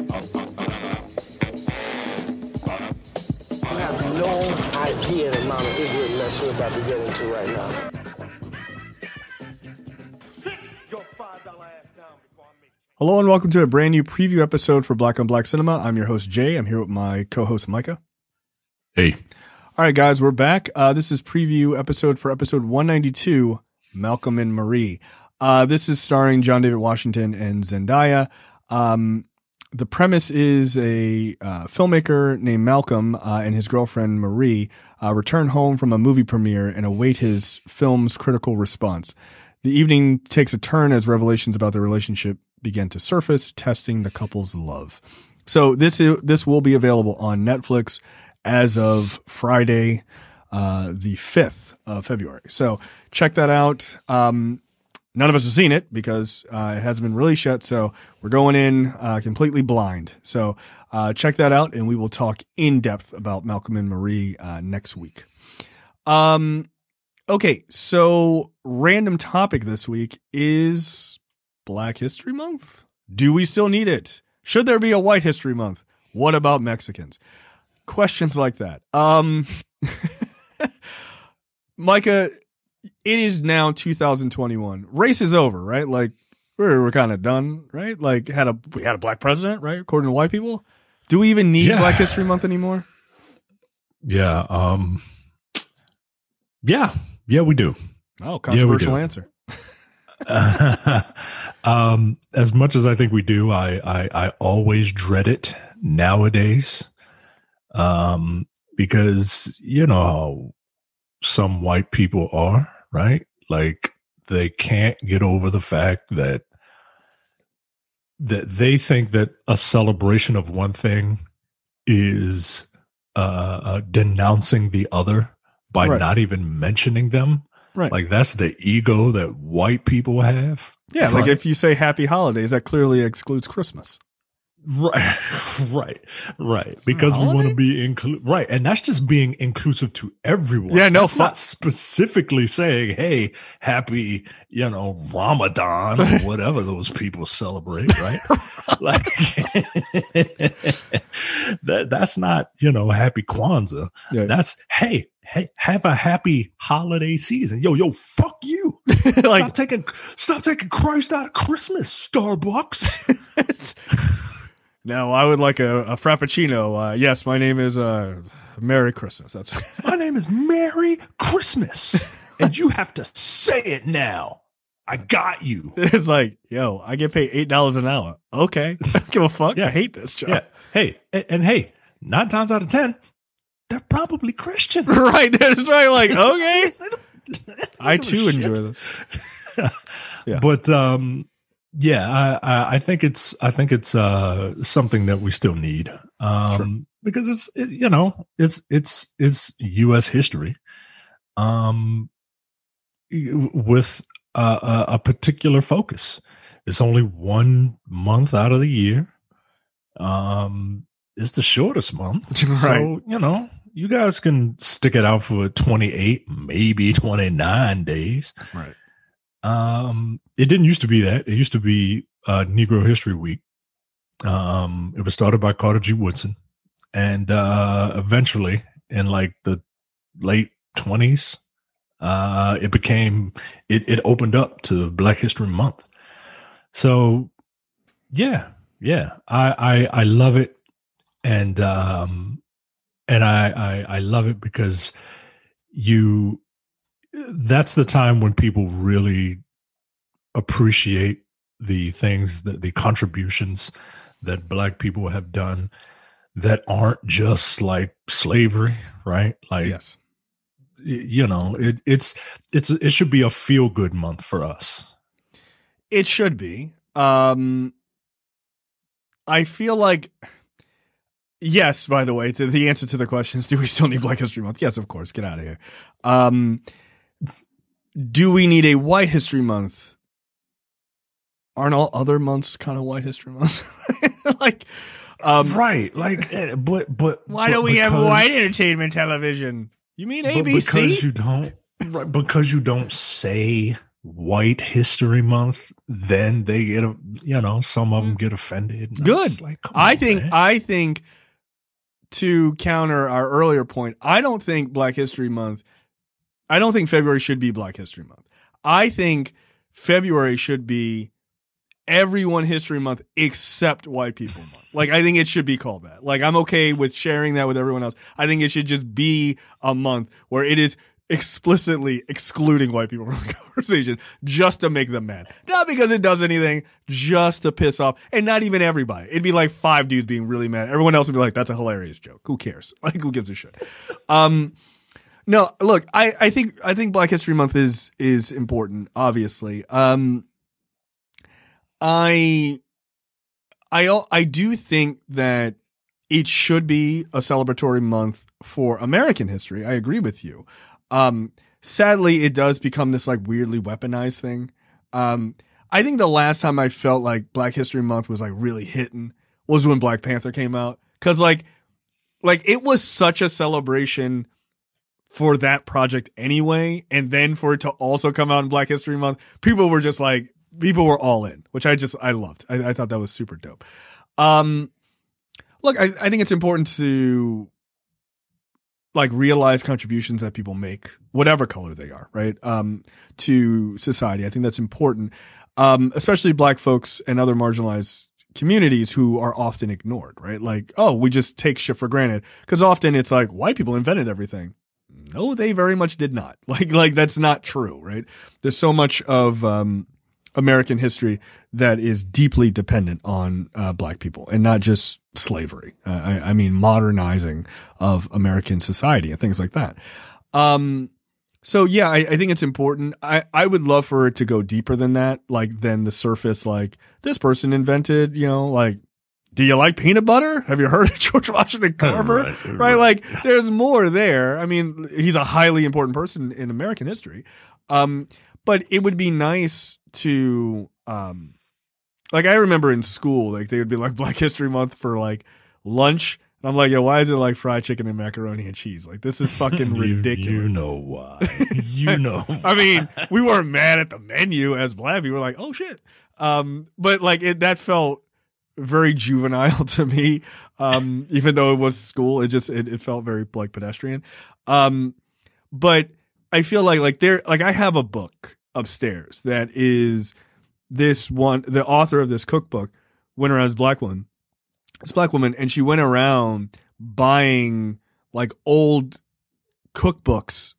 You have no idea the amount of ignorant mess we're about to get into right now. Hello and welcome to a brand new preview episode for Black on Black Cinema. I'm your host, Jay. I'm here with my co-host, Micah. Hey. All right, guys, we're back. This is preview episode for episode 192, Malcolm and Marie. This is starring John David Washington and Zendaya. The premise is a filmmaker named Malcolm and his girlfriend Marie return home from a movie premiere and await his film's critical response. The evening takes a turn as revelations about their relationship begin to surface, testing the couple's love. So this will be available on Netflix as of Friday, the 5th of February. So check that out. None of us have seen it because it hasn't been released yet. So we're going in completely blind. So check that out, and we will talk in depth about Malcolm and Marie next week. Okay, so random topic this week is Black History Month. Do we still need it? Should there be a White History Month? What about Mexicans? Questions like that. Micah, it is now 2021. Race is over, right? Like we're kind of done, right? Like we had a black president, right? According to white people. Do we even need Black History Month anymore? Yeah. Yeah, we do. Oh, controversial answer. As much as I think we do, I always dread it nowadays. Because you know how some white people are, right? Like they can't get over the fact that they think that a celebration of one thing is denouncing the other by not even mentioning them. Right. Like that's the ego that white people have. Yeah. Like if you say happy holidays, that clearly excludes Christmas. Right. Because we want to be right. And that's just being inclusive to everyone. Yeah, no, that's not specifically saying, hey, happy, Ramadan or whatever those people celebrate, right? Like that's not, happy Kwanzaa. Yeah. That's, hey, have a happy holiday season. Yo, fuck you. Like stop taking Christ out of Christmas, Starbucks. No, I would like a Frappuccino. Yes, my name is Merry Christmas. That's my name is Merry Christmas, and you have to say it now. I got you. It's like, yo, I get paid $8 an hour. Okay, I don't give a fuck. Yeah. I hate this job. Yeah. Hey, and hey, 9 times out of 10, they're probably Christian. Right? That's right. Like, okay, I too enjoy this. Yeah, but yeah, I think it's something that we still need because it's U.S. history with a particular focus. It's only 1 month out of the year. It's the shortest month, right? So you guys can stick it out for 28, maybe 29 days, right? It didn't used to be that. It used to be Negro History Week. It was started by Carter G. Woodson, and eventually, in like the late 20s, it opened up to Black History Month. So, yeah, I love it, and I love it because that's the time when people really appreciate the things the contributions that Black people have done that aren't just like slavery, right? Like, yes, it should be a feel good month for us. It should be. I feel like, yes, by the way, the answer to the question is, do we still need Black History Month? Yes, of course. Get out of here. Do we need a White History Month? Aren't all other months kind of White History Month? Like, right. Like, but why don't we have white entertainment television? You mean ABC? Because you don't say White History Month, then they get some of them get offended. Good. Like, I think to counter our earlier point, I don't think February should be Black History Month. I think February should be Everyone History Month except White People Month. Like, I think it should be called that. Like, I'm okay with sharing that with everyone else. I think it should just be a month where it is explicitly excluding white people from the conversation just to make them mad. Not because it does anything, just to piss off. And not even everybody. It'd be like 5 dudes being really mad. Everyone else would be like, that's a hilarious joke. Who cares? Like, who gives a shit? No, look, I think Black History Month is important, obviously. I do think that it should be a celebratory month for American history. I agree with you. Sadly, it does become this like weirdly weaponized thing. I think the last time I felt like Black History Month was like really hitting was when Black Panther came out. Cause like it was such a celebration for that project anyway. And then for it to also come out in Black History Month, people were all in, which I loved. I thought that was super dope. Look, I think it's important to like realize contributions that people make, whatever color they are, right? To society. I think that's important. Especially Black folks and other marginalized communities who are often ignored, right? Like, oh, we just take shit for granted. Cause often it's like white people invented everything. No, they very much did not. Like that's not true, right? There's so much of, American history that is deeply dependent on Black people and not just slavery. I mean, modernizing of American society and things like that. So yeah, I think it's important. I would love for it to go deeper than that, like than the surface, like this person invented, like, do you like peanut butter? Have you heard of George Washington Carver? Right? Like there's more there. I mean, he's a highly important person in American history. But it would be nice to, like I remember in school, like they would be like Black History Month for like lunch. And I'm like, yo, why is it like fried chicken and macaroni and cheese? Like this is fucking ridiculous. You know why. You know. I mean, we weren't mad at the menu as Black people. We were like, oh shit. But like that felt very juvenile to me. Even though it was school, it felt very like pedestrian. But I feel like I have a book upstairs that is the author of this cookbook went around this black woman, and she went around buying like old cookbooks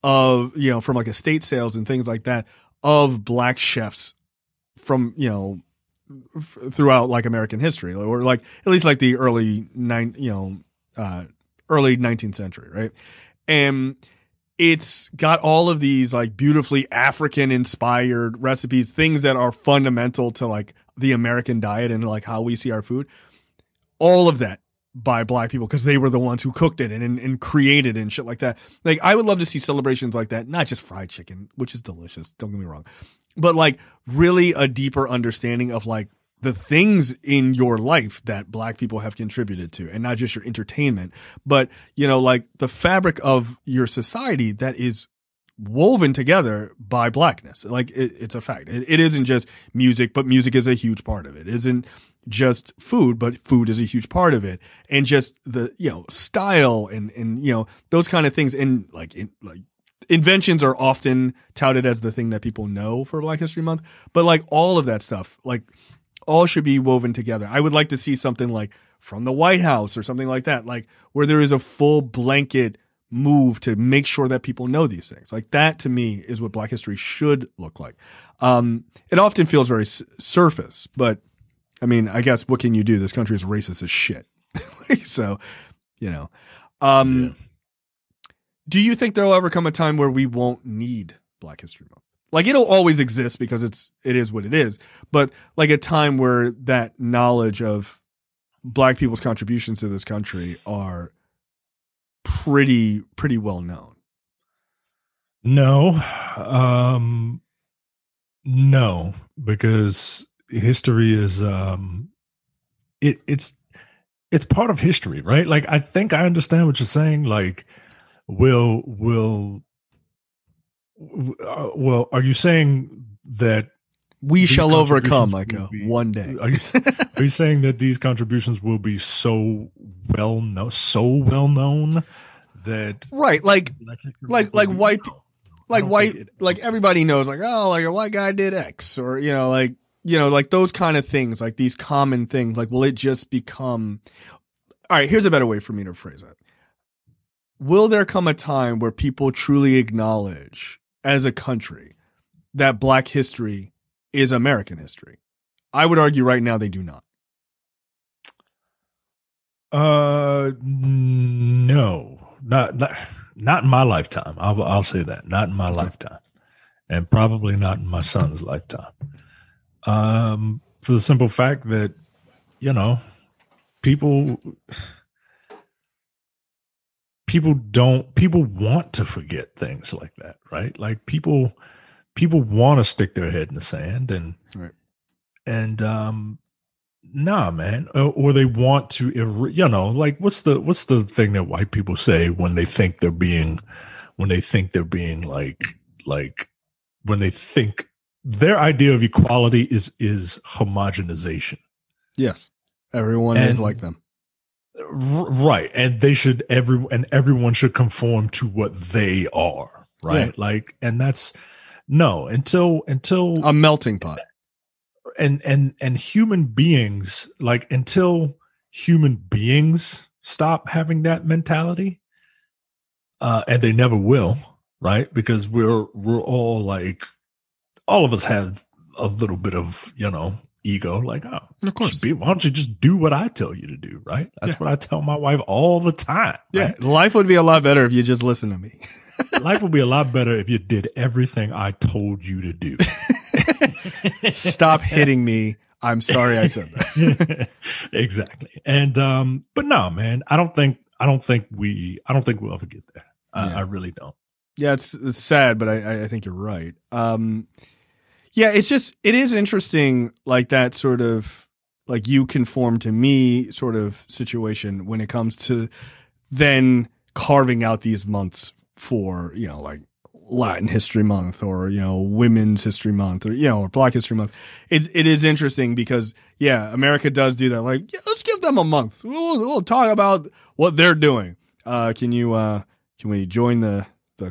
of, from like estate sales and things like that of Black chefs from, throughout like American history, or like at least like the early 19th century. Right. And it's got all of these like beautifully African inspired recipes, things that are fundamental to like the American diet and like how we see our food. All of that by Black people because they were the ones who cooked it and created it and shit like that. Like I would love to see celebrations like that, not just fried chicken, which is delicious. Don't get me wrong, but like really a deeper understanding of like the things in your life that Black people have contributed to, and not just your entertainment, but, like the fabric of your society that is woven together by Blackness. Like it's a fact. It isn't just music, but music is a huge part of it. It isn't just food, but food is a huge part of it. And just the, style and, those kind of things. And like inventions are often touted as the thing that people know for Black History Month, but like all of that stuff, like, all should be woven together. I would like to see something like from the White House or something like that, like where there is a full blanket move to make sure that people know these things. Like that to me is what Black history should look like. It often feels very surface, but I mean, I guess what can you do? This country is racist as shit. So, yeah. Do you think there'll ever come a time where we won't need Black History Month? Like it'll always exist because it is what it is, but like a time where that knowledge of Black people's contributions to this country are pretty well known. No, no, because history is it's part of history, right? Like I think I understand what you're saying. Like, will Well, are you saying that we shall overcome, like be, one day? Are you saying that these contributions will be so well known that right, like white, like everybody knows, like, oh, like a white guy did X, or like those kind of things, like these common things. Like, will it just become? All right, here's a better way for me to phrase it. Will there come a time where people truly acknowledge, as a country, that Black history is American history? I would argue right now they do not. No, not in my lifetime. I'll say that, not in my lifetime, and probably not in my son's lifetime. For the simple fact that, people want to forget things like that, right? Like people want to stick their head in the sand right. and nah, man, or they want to, like what's the thing that white people say when they think they're being like when they think their idea of equality is homogenization. Yes, everyone is like them. Right, and everyone should conform to what they are, right? Yeah. Like, and that's until a melting pot, and human beings, like, until human beings stop having that mentality, and they never will, right? Because we're all like, all of us have a little bit of ego, like, oh, of course, why don't you just do what I tell you to do, right? That's what I tell my wife all the time. Yeah, right? Life would be a lot better if you just listen to me. Life would be a lot better if you did everything I told you to do. Stop hitting me. I'm sorry I said that. Exactly. And but no, man, I don't think we'll ever get there. I really don't. Yeah, it's sad, but I think you're right. Yeah, it is interesting, like that sort of, like, you conform to me sort of situation when it comes to then carving out these months for, like Latin History Month, or, Women's History Month, or, or Black History Month. It is interesting because, America does do that. Like, let's give them a month. We'll talk about what they're doing. Can we join the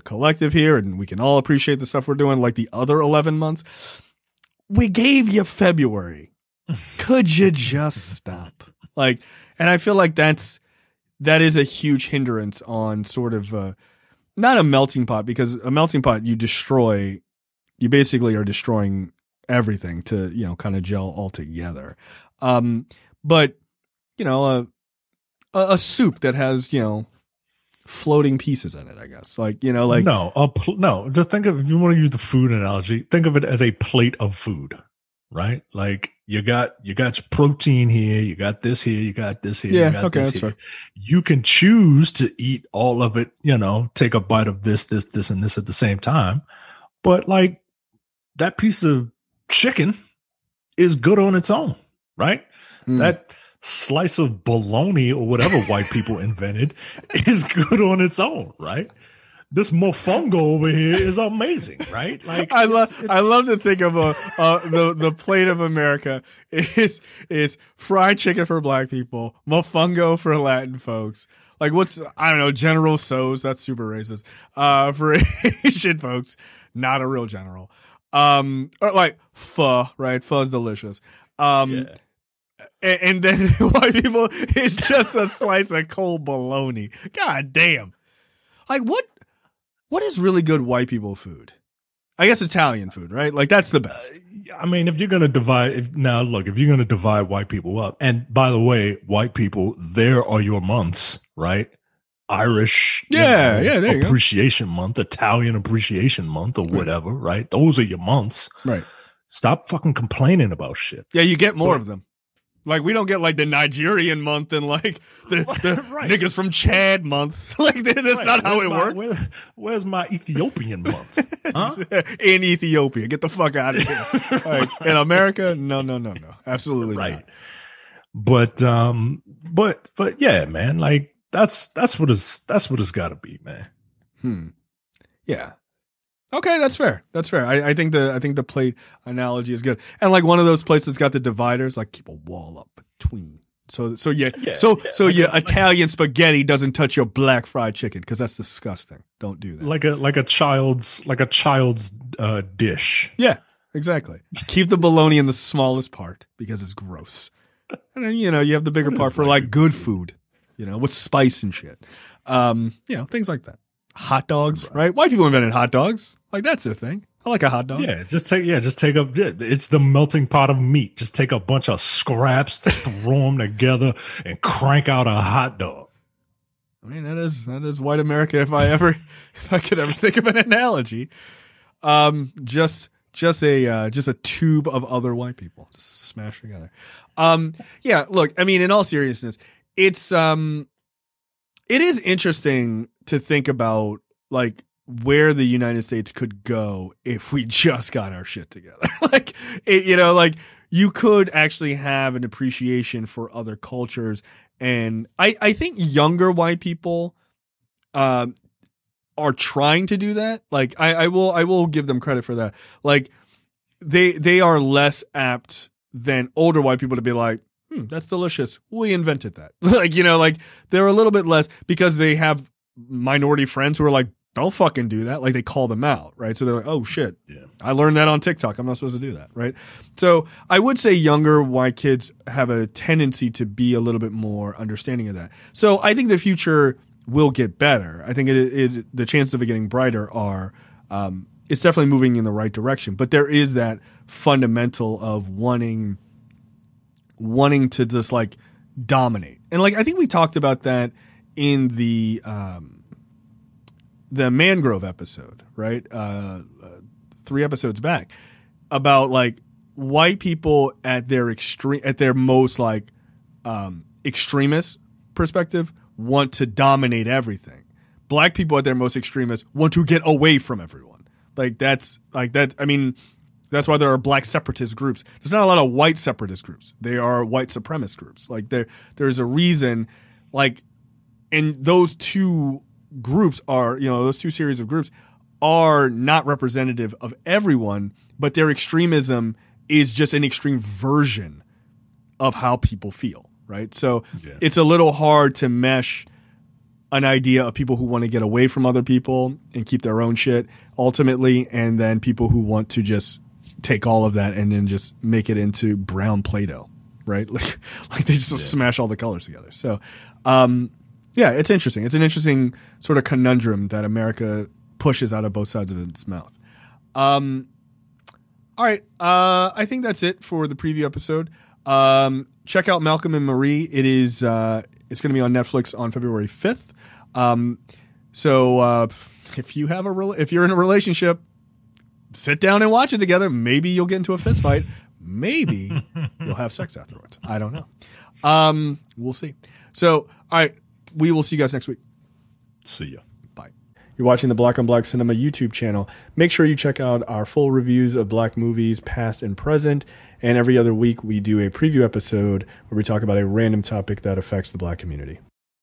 collective here, and we can all appreciate the stuff we're doing, like the other 11 months. We gave you February. Could you just stop? Like, and I feel like that is a huge hindrance on sort of not a melting pot, because a melting pot you basically are destroying everything to, kind of gel all together. But a soup that has, floating pieces in it, I guess. Like, no, just think of, if you want to use the food analogy, think of it as a plate of food, right? Like, you got your protein here, you got this here, you got this here, you got this here. Right. You can choose to eat all of it, take a bite of this, and this at the same time. But like, that piece of chicken is good on its own, right? That slice of bologna or whatever white people invented is good on its own, right? This mofongo over here is amazing, right? Like, I love to think of the plate of America is fried chicken for Black people, mofongo for Latin folks. Like, I don't know, General So's, that's super racist. For Asian folks, not a real general. Or like pho, right? Pho's delicious. And then white people, it's just a slice of cold bologna. God damn. Like, what is really good white people food? I guess Italian food, right? Like, that's the best. I mean, if you're going to divide white people up, and by the way, white people, there are your months, right? Irish, appreciation month, Italian appreciation month, or whatever, right? Those are your months. Right. Stop fucking complaining about shit. Yeah, you get more of them. Like, we don't get like the Nigerian month and like the right. Niggas from Chad month. Like, that's not how it works. Where's my Ethiopian month? Huh? In Ethiopia. Get the fuck out of here. Right. In America, no. Absolutely right. Not. But yeah, man, like, that's what it's got to be, man. Yeah. Okay, that's fair. That's fair. I think the plate analogy is good. And like one of those plates that's got the dividers, like keep a wall up between. So your Italian spaghetti doesn't touch your black fried chicken because that's disgusting. Don't do that. Like a child's dish. Yeah, exactly. Keep the bologna in the smallest part because it's gross. And then, you have the bigger part for like good food, with spice and shit. Things like that. Hot dogs, right? White people invented hot dogs. Like that's their thing. I like a hot dog. Yeah, just take it's the melting pot of meat. Just take a bunch of scraps, throw them together, and crank out a hot dog. I mean, that is white America. If I could ever think of an analogy, just a tube of other white people just smashed together. Look, I mean, in all seriousness, it is interesting to think about like where the United States could go if we just got our shit together. You could actually have an appreciation for other cultures. And I think younger white people, are trying to do that. Like I will give them credit for that. Like they are less apt than older white people to be like, that's delicious. We invented that. They're a little bit less because they have minority friends who are like, don't fucking do that. Like they call them out, right? So they're like, oh shit, yeah, I learned that on TikTok. I'm not supposed to do that, right? So I would say younger white kids have a tendency to be a little bit more understanding of that. So I think the future will get better. I think the chances of it getting brighter are, it's definitely moving in the right direction. But there is that fundamental of wanting to just like dominate. And like, I think we talked about that in the Mangrove episode, right? 3 episodes back, about like white people at their most like extremist perspective want to dominate everything. Black people at their most extremist want to get away from everyone. That's why there are black separatist groups. There's not a lot of white separatist groups. They are white supremacist groups. Like there's a reason, like, and those two groups are, those two series of groups are not representative of everyone, but their extremism is just an extreme version of how people feel, right? So It's a little hard to mesh an idea of people who want to get away from other people and keep their own shit ultimately, and then people who want to just take all of that and then just make it into brown Play-Doh, right? Like they just smash all the colors together. So, it's interesting. It's an interesting sort of conundrum that America pushes out of both sides of its mouth. All right. I think that's it for the preview episode. Check out Malcolm and Marie. It's going to be on Netflix on February 5th. If you're in a relationship, sit down and watch it together. Maybe you'll get into a fist fight. Maybe you'll have sex afterwards. I don't know. We'll see. So, all right. We will see you guys next week. See ya. Bye. You're watching the Black on Black Cinema YouTube channel. Make sure you check out our full reviews of black movies, past and present. And every other week, we do a preview episode where we talk about a random topic that affects the black community.